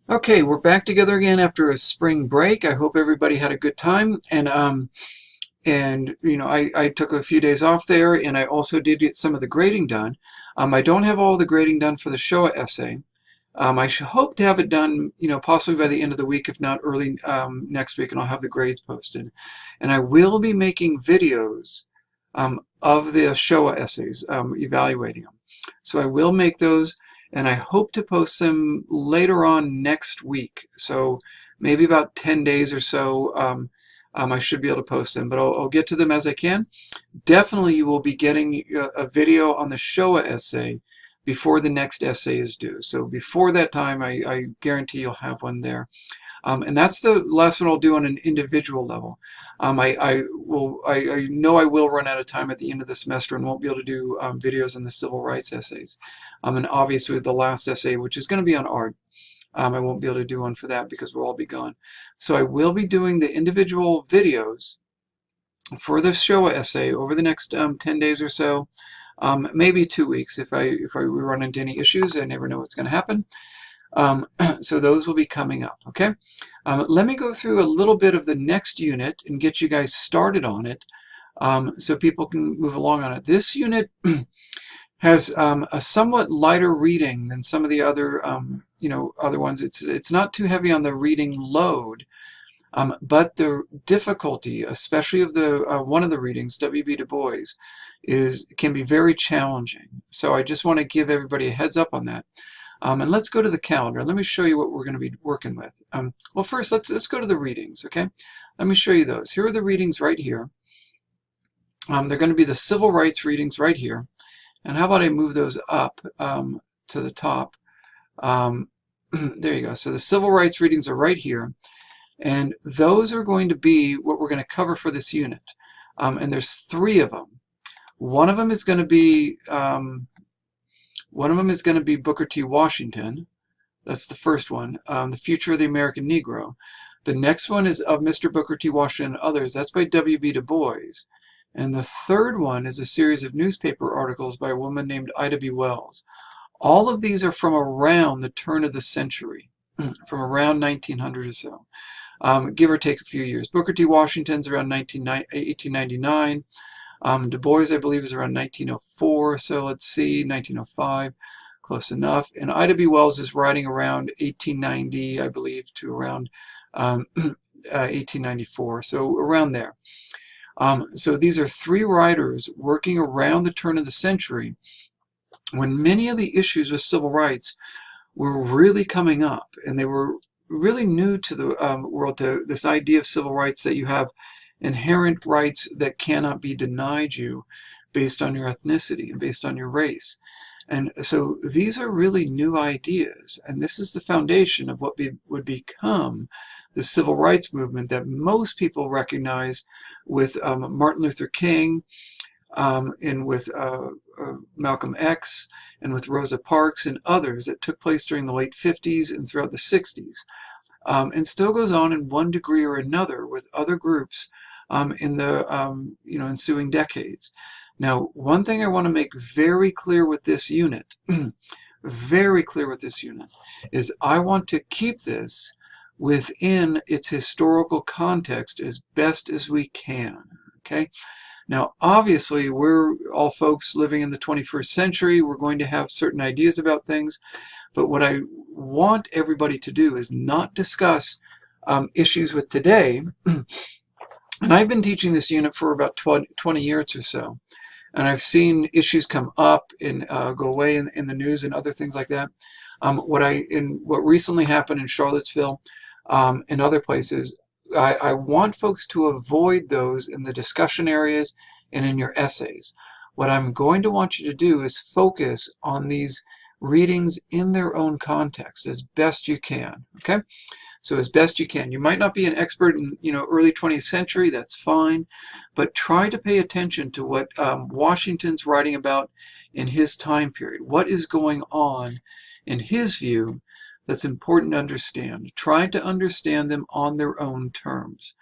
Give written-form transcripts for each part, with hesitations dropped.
Okay, we're back together again after a spring break. I hope everybody had a good time. And you know, I took a few days off there, and I also did get some of the grading done. I don't have all the grading done for the Shoah essay. I should hope to have it done, you know, possibly by the end of the week, if not early next week, and I'll have the grades posted. And I will be making videos of the Shoah essays, evaluating them. So I will make those, and I hope to post them later on next week. So maybe about 10 days or so, I should be able to post them, but I'll get to them as I can. Definitely you will be getting a video on the Shoah essay before the next essay is due. So before that time, I guarantee you'll have one there. And that's the last one I'll do on an individual level. I know I will run out of time at the end of the semester and won't be able to do videos on the civil rights essays. And obviously the last essay, which is going to be on art, I won't be able to do one for that because we'll all be gone. So I will be doing the individual videos for the Shoah essay over the next 10 days or so, maybe 2 weeks if I run into any issues. I never know what's going to happen. So those will be coming up, okay? Let me go through a little bit of the next unit and get you guys started on it so people can move along on it. This unit has a somewhat lighter reading than some of the other, other ones. It's not too heavy on the reading load, but the difficulty, especially of the one of the readings, W.B. Du Bois, can be very challenging. So I just want to give everybody a heads up on that. And let's go to the calendar. Let me show you what we're going to be working with. Well, first, let's go to the readings, okay? Let me show you those. Here are the readings right here. They're going to be the civil rights readings right here. And how about I move those up to the top? There you go. So the civil rights readings are right here. And those are going to be what we're going to cover for this unit. And there's 3 of them. One of them is going to be Booker T. Washington. That's the first one. The Future of the American Negro. The next one is of Mr. Booker T. Washington and Others. That's by W.B. Du Bois. And the third one is a series of newspaper articles by a woman named Ida B. Wells. All of these are from around the turn of the century, from around 1900 or so, give or take a few years. Booker T. Washington's around 1899. Du Bois, I believe, is around 1904, so let's see, 1905, close enough. And Ida B. Wells is writing around 1890, I believe, to around 1894, so around there. So these are 3 writers working around the turn of the century when many of the issues with civil rights were really coming up, and they were really new to the world, to this idea of civil rights, that you have inherent rights that cannot be denied you based on your ethnicity and based on your race. And so these are really new ideas, and this is the foundation of what would become the civil rights movement that most people recognize with Martin Luther King, and with Malcolm X, and with Rosa Parks and others that took place during the late 50s and throughout the 60s, and still goes on in one degree or another with other groups in the ensuing decades. Now, one thing I want to make very clear with this unit, very clear with this unit, is I want to keep this within its historical context as best as we can, okay? Now, obviously, we're all folks living in the 21st century. We're going to have certain ideas about things, but what I want everybody to do is not discuss issues with today. And I've been teaching this unit for about 20 years or so, and I've seen issues come up and go away in the news and other things like that. What recently happened in Charlottesville and other places, I want folks to avoid those in the discussion areas and in your essays. What I'm going to want you to do is focus on these readings in their own context as best you can, okay? So as best you can. You might not be an expert in early 20th century, that's fine, but try to pay attention to what Washington's writing about in his time period. What is going on in his view that's important to understand. Try to understand them on their own terms.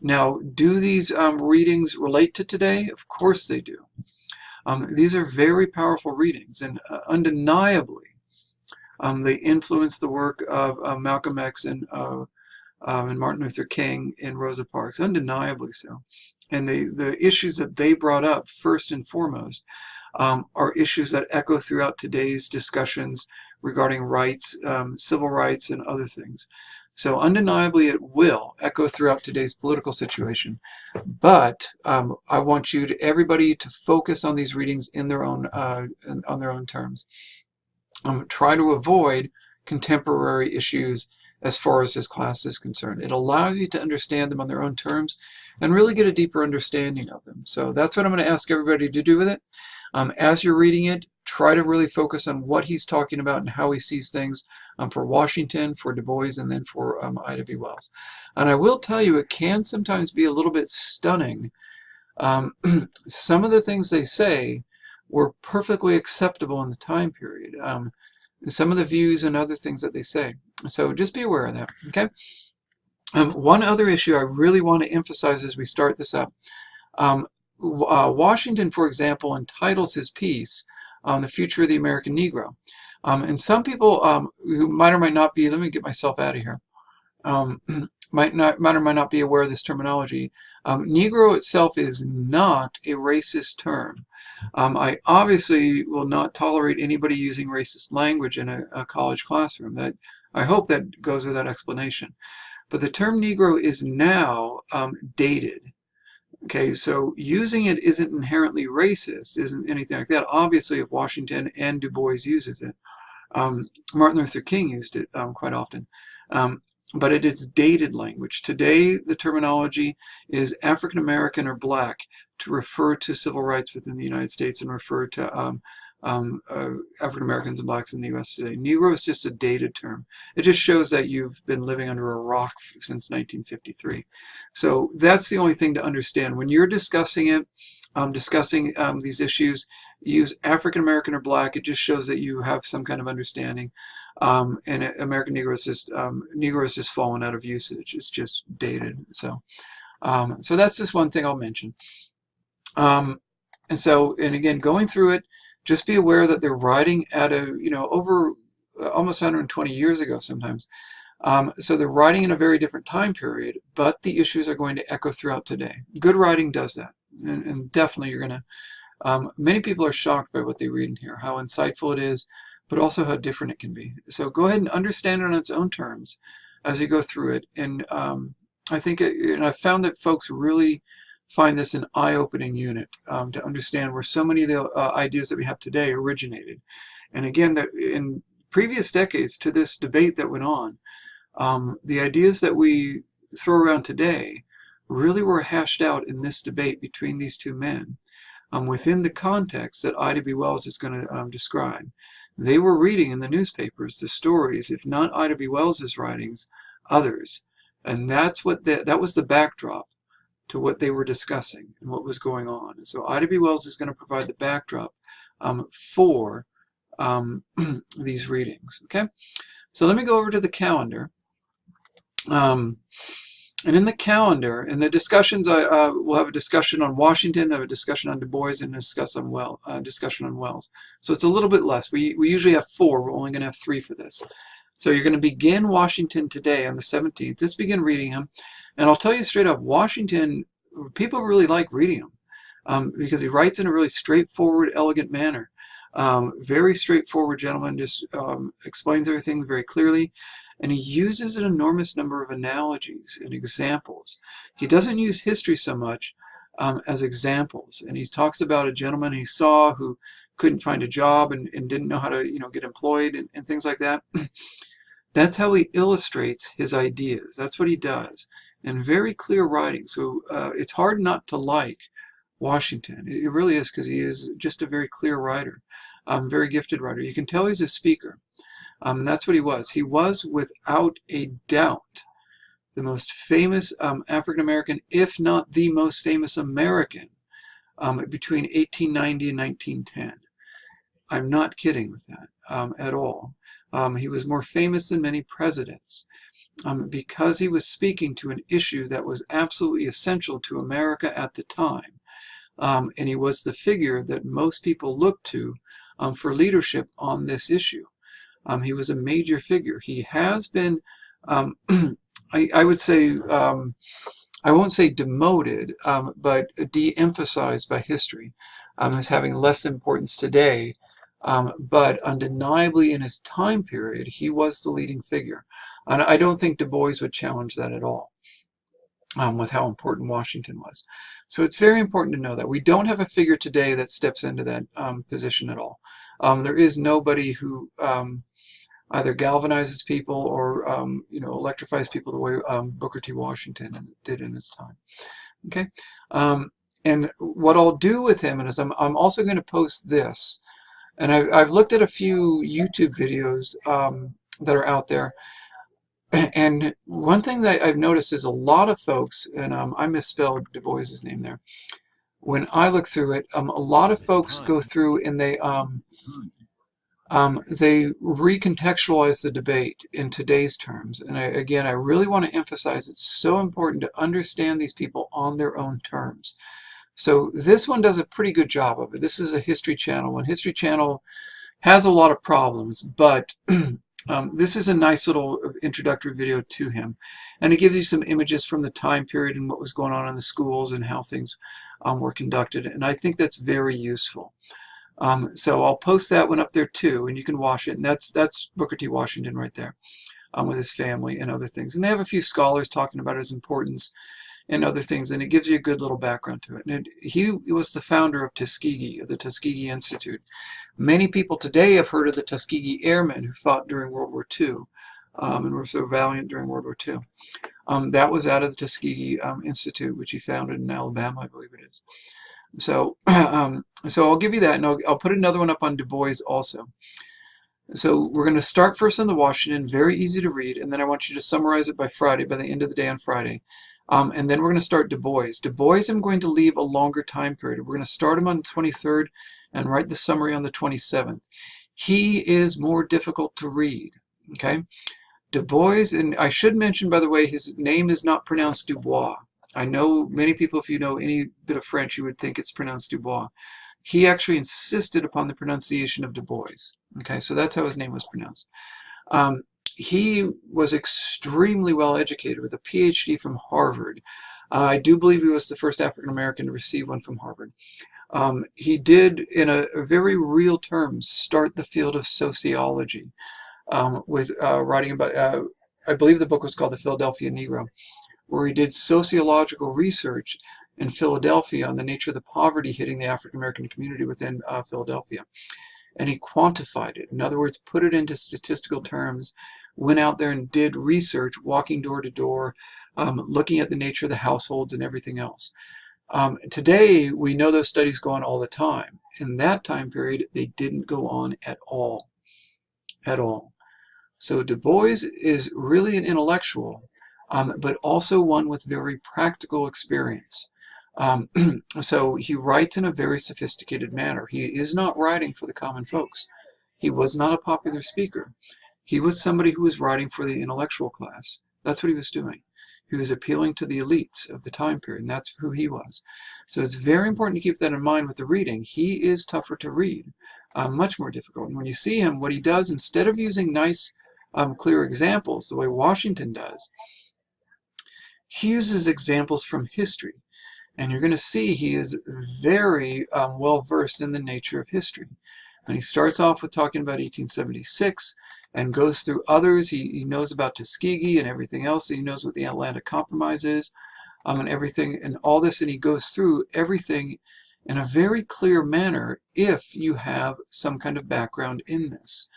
Now, do these readings relate to today? Of course they do. These are very powerful readings, and undeniably, They influenced the work of Malcolm X and Martin Luther King and Rosa Parks, undeniably so. And the issues that they brought up, first and foremost, are issues that echo throughout today's discussions regarding rights, civil rights, and other things. So undeniably it will echo throughout today's political situation. But I want everybody to focus on these readings in their own on their own terms. Try to avoid contemporary issues as far as this class is concerned. It allows you to understand them on their own terms and really get a deeper understanding of them. So that's what I'm going to ask everybody to do with it. As you're reading it, try to really focus on what he's talking about and how he sees things for Washington, for Du Bois, and then for Ida B. Wells. And I will tell you, it can sometimes be a little bit stunning. Some of the things they say were perfectly acceptable in the time period. Some of the views and other things that they say. So just be aware of that, okay? One other issue I really want to emphasize as we start this up. Washington, for example, entitles his piece on the future of the American Negro. And some people who might or might not be, let me get myself out of here, might or might not be aware of this terminology. Negro itself is not a racist term. I obviously will not tolerate anybody using racist language in a college classroom. That I hope that goes without explanation. But the term Negro is now dated. Okay, so using it isn't inherently racist, isn't anything like that. Obviously, if Washington and Du Bois uses it, Martin Luther King used it quite often. But it is dated language. Today, the terminology is African American or Black to refer to civil rights within the United States and refer to African Americans and Blacks in the U.S. today. Negro is just a dated term. It just shows that you've been living under a rock since 1953. So that's the only thing to understand. When you're discussing it, discussing these issues, use African American or Black. It just shows that you have some kind of understanding. And American Negro is just fallen out of usage. It's just dated. So that's just one thing I'll mention. And again, going through it, just be aware that they're writing at over almost 120 years ago sometimes. So they're writing in a very different time period, but the issues are going to echo throughout today. Good writing does that. And definitely you're going to, many people are shocked by what they read in here, how insightful it is, but also how different it can be. So go ahead and understand it on its own terms as you go through it. And I think, and I've found that folks really find this an eye-opening unit to understand where so many of the ideas that we have today originated. And again, that in previous decades to this debate that went on, the ideas that we throw around today really were hashed out in this debate between these two men within the context that Ida B. Wells is going to describe. They were reading in the newspapers the stories, if not Ida B. Wells's writings, others. And that's what that was the backdrop to what they were discussing and what was going on. And so Ida B. Wells is going to provide the backdrop for these readings. Okay, so let me go over to the calendar. And in the calendar, in the discussions, we'll have a discussion on Washington, have a discussion on Du Bois, and a discussion on Wells. So it's a little bit less. We usually have 4. We're only going to have 3 for this. So you're going to begin Washington today on the 17th. Just begin reading him. And I'll tell you straight up, Washington, people really like reading him because he writes in a really straightforward, elegant manner. Very straightforward gentleman, just explains everything very clearly. And he uses an enormous number of analogies and examples. He doesn't use history so much as examples. And he talks about a gentleman he saw who couldn't find a job and didn't know how to get employed and things like that. That's how he illustrates his ideas. That's what he does. And very clear writing. So it's hard not to like Washington. It really is, because he is just a very clear writer, very gifted writer. You can tell he's a speaker. And that's what he was. He was, without a doubt, the most famous African-American, if not the most famous American, between 1890 and 1910. I'm not kidding with that at all. He was more famous than many presidents because he was speaking to an issue that was absolutely essential to America at the time. And he was the figure that most people looked to for leadership on this issue. He was a major figure. He has been, um, I would say, I won't say demoted, but de-emphasized by history as having less importance today. But undeniably in his time period, he was the leading figure. And I don't think Du Bois would challenge that at all. With how important Washington was. So it's very important to know that. We don't have a figure today that steps into that position at all. There is nobody who either galvanizes people or electrifies people the way Booker T. Washington did in his time. Okay, and what I'll do with him is I'm also going to post this, and I've looked at a few YouTube videos that are out there. And one thing that I've noticed is a lot of folks, and I misspelled Du Bois's name there. When I look through it, a lot of folks go through and they recontextualize the debate in today's terms. And again, I really want to emphasize it's so important to understand these people on their own terms. So this one does a pretty good job of it. This is a History Channel, and History Channel has a lot of problems, but this is a nice little introductory video to him, and it gives you some images from the time period and what was going on in the schools and how things were conducted, and I think that's very useful. So I'll post that one up there too, and you can watch it, and that's Booker T. Washington right there with his family and other things. And they have a few scholars talking about his importance and other things, and it gives you a good little background to it. And he was the founder of Tuskegee, of the Tuskegee Institute. Many people today have heard of the Tuskegee Airmen who fought during World War II and were so valiant during World War II. That was out of the Tuskegee Institute, which he founded in Alabama, I believe it is. So, so I'll give you that, and I'll put another one up on Du Bois also. So we're going to start first on the Washington, very easy to read, and then I want you to summarize it by Friday, by the end of the day on Friday. And then we're going to start Du Bois. Du Bois, I'm going to leave a longer time period. We're going to start him on the 23rd and write the summary on the 27th. He is more difficult to read. Okay, Du Bois, and I should mention, by the way, his name is not pronounced Dubois. I know many people, if you know any bit of French, you would think it's pronounced Dubois. He actually insisted upon the pronunciation of Du Bois. Okay, so that's how his name was pronounced. He was extremely well educated with a PhD from Harvard. I do believe he was the first African American to receive one from Harvard. He did, in a very real terms, start the field of sociology with writing about, I believe the book was called The Philadelphia Negro, where he did sociological research in Philadelphia on the nature of the poverty hitting the African American community within Philadelphia. And he quantified it. In other words, put it into statistical terms, went out there and did research, walking door to door, looking at the nature of the households and everything else. Today, we know those studies go on all the time. In that time period, they didn't go on at all. At all. So Du Bois is really an intellectual, but also one with very practical experience. So he writes in a very sophisticated manner. He is not writing for the common folks. He was not a popular speaker. He was somebody who was writing for the intellectual class. That's what he was doing. He was appealing to the elites of the time period, and that's who he was. So it's very important to keep that in mind with the reading. He is tougher to read, much more difficult. And when you see him, what he does, instead of using nice, clear examples the way Washington does, he uses examples from history. And you're going to see he is very well versed in the nature of history. And he starts off with talking about 1876 and goes through others. He knows about Tuskegee and everything else. He knows what the Atlantic Compromise is and everything and all this. And he goes through everything in a very clear manner if you have some kind of background in this.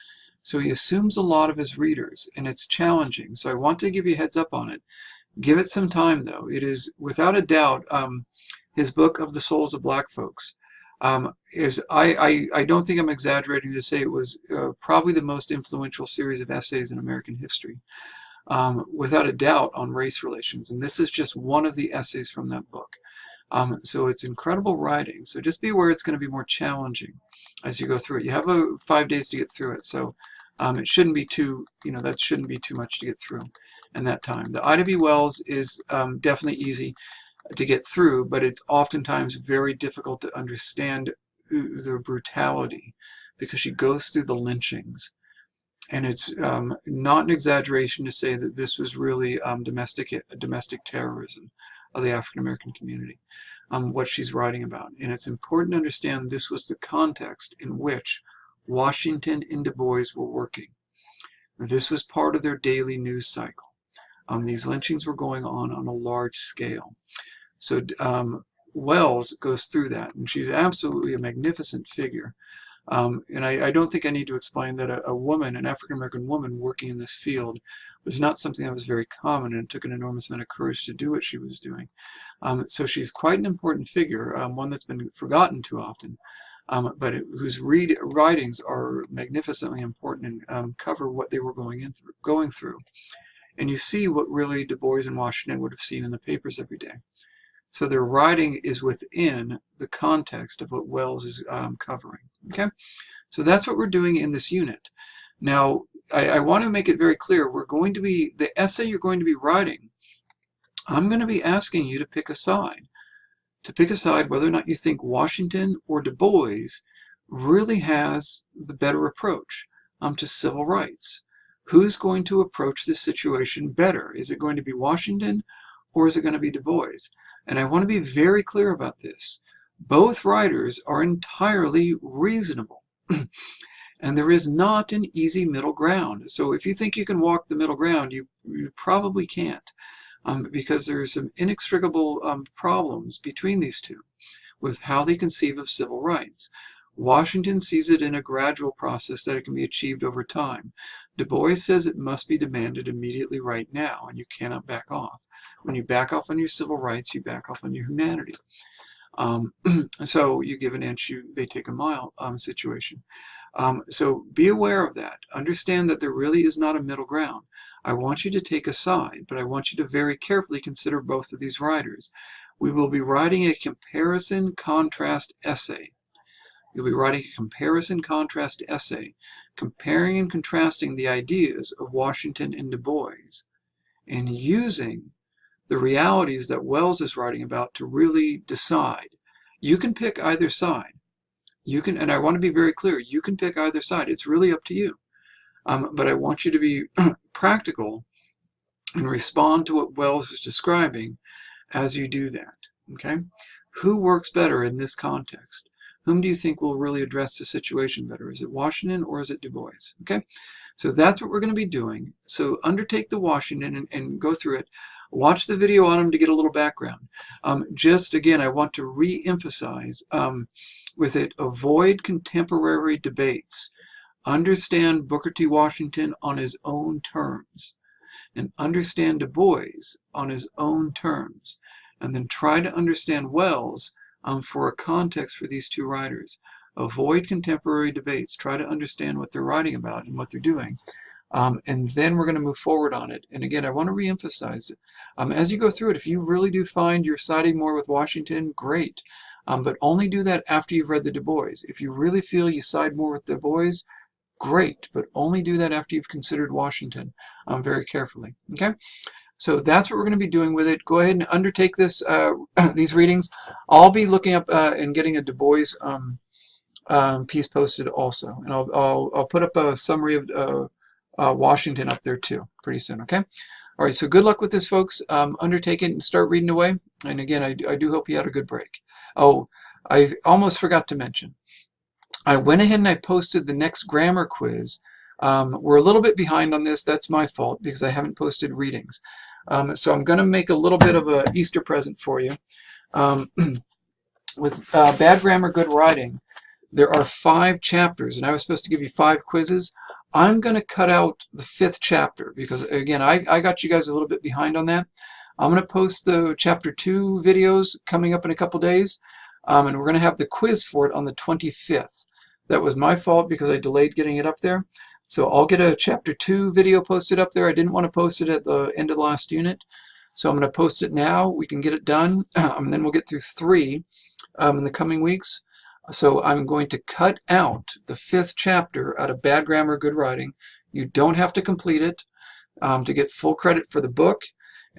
So he assumes a lot of his readers, and it's challenging. So I want to give you a heads up on it. Give it some time, though. It is, without a doubt, his book Of the Souls of Black Folks is, I don't think I'm exaggerating to say it was probably the most influential series of essays in American history, without a doubt, on race relations. And this is just one of the essays from that book. So it's incredible writing. So just be aware it's going to be more challenging as you go through it. You have 5 days to get through it, so it shouldn't be too, that shouldn't be too much to get through in that time. The Ida B. Wells is definitely easy to get through, but it's oftentimes very difficult to understand the brutality because she goes through the lynchings. And it's not an exaggeration to say that this was really domestic terrorism of the African American community, what she's writing about. And it's important to understand this was the context in which Washington and Du Bois were working. This was part of their daily news cycle. These lynchings were going on a large scale. So Wells goes through that, and she's absolutely a magnificent figure. And I don't think I need to explain that a woman, an African-American woman working in this field, was not something that was very common, and it took an enormous amount of courage to do what she was doing. So she's quite an important figure, one that's been forgotten too often, but whose writings are magnificently important and cover what they were going through. And you see what really Du Bois and Washington would have seen in the papers every day. So their writing is within the context of what Wells is covering. Okay, so that's what we're doing in this unit. Now, I want to make it very clear. We're going to be, the essay you're going to be writing, I'm going to be asking you to pick a side. To pick a side whether or not you think Washington or Du Bois really has the better approach to civil rights. Who's going to approach this situation better? Is it going to be Washington or is it going to be Du Bois? And I want to be very clear about this. Both writers are entirely reasonable. And there is not an easy middle ground. So if you think you can walk the middle ground, you probably can't. Because there are some inextricable problems between these two with how they conceive of civil rights. Washington sees it in a gradual process that it can be achieved over time. Du Bois says it must be demanded immediately right now, and you cannot back off. When you back off on your civil rights, you back off on your humanity. So you give an inch, they take a mile situation. So be aware of that. Understand that there really is not a middle ground. I want you to take a side, but I want you to very carefully consider both of these writers. We will be writing a comparison-contrast essay. You'll be writing a comparison-contrast essay, comparing and contrasting the ideas of Washington and Du Bois, and using the realities that Wells is writing about to really decide. You can pick either side. You can, and I want to be very clear, you can pick either side. It's really up to you. But I want you to be practical and respond to what Wells is describing as you do that. Okay? Who works better in this context? Whom do you think will really address the situation better? Is it Washington or is it Du Bois? Okay? So that's what we're going to be doing. So undertake the Washington and go through it. Watch the video on him to get a little background. Just again, I want to re-emphasize with it, avoid contemporary debates. Understand Booker T. Washington on his own terms, and understand Du Bois on his own terms, and then try to understand Wells for a context for these two writers. Avoid contemporary debates. Try to understand what they're writing about and what they're doing. And then we're going to move forward on it. And again, I want to reemphasize it. As you go through it, if you really do find you're siding more with Washington, great. But only do that after you've read the Du Bois. If you really feel you side more with Du Bois, great, but only do that after you've considered Washington very carefully. Okay, so that's what we're going to be doing with it. Go ahead and undertake this these readings. I'll be looking up and getting a Du Bois piece posted also, and I'll put up a summary of Washington up there too pretty soon. Okay, all right. So good luck with this, folks. Undertake it and start reading away. And again, I do hope you had a good break. Oh, I almost forgot to mention. I went ahead and I posted the next grammar quiz. We're a little bit behind on this. That's my fault because I haven't posted readings. So I'm going to make a little bit of an Easter present for you. With Bad Grammar, Good Writing, there are 5 chapters, and I was supposed to give you 5 quizzes. I'm going to cut out the 5th chapter because, again, I got you guys a little bit behind on that. I'm going to post the Chapter 2 videos coming up in a couple days, and we're going to have the quiz for it on the 25th. That was my fault because I delayed getting it up there. So I'll get a Chapter 2 video posted up there. I didn't want to post it at the end of the last unit. So I'm going to post it now. We can get it done. And then we'll get through 3 in the coming weeks. So I'm going to cut out the 5th chapter out of Bad Grammar, Good Writing. You don't have to complete it to get full credit for the book.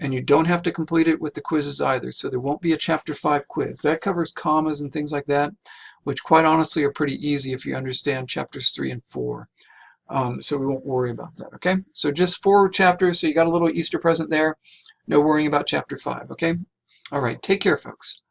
And you don't have to complete it with the quizzes either. So there won't be a Chapter 5 quiz. That covers commas and things like that, which quite honestly are pretty easy if you understand Chapters 3 and 4. So we won't worry about that, okay? So just 4 chapters, so you got a little Easter present there. No worrying about chapter 5, okay? All right, take care, folks.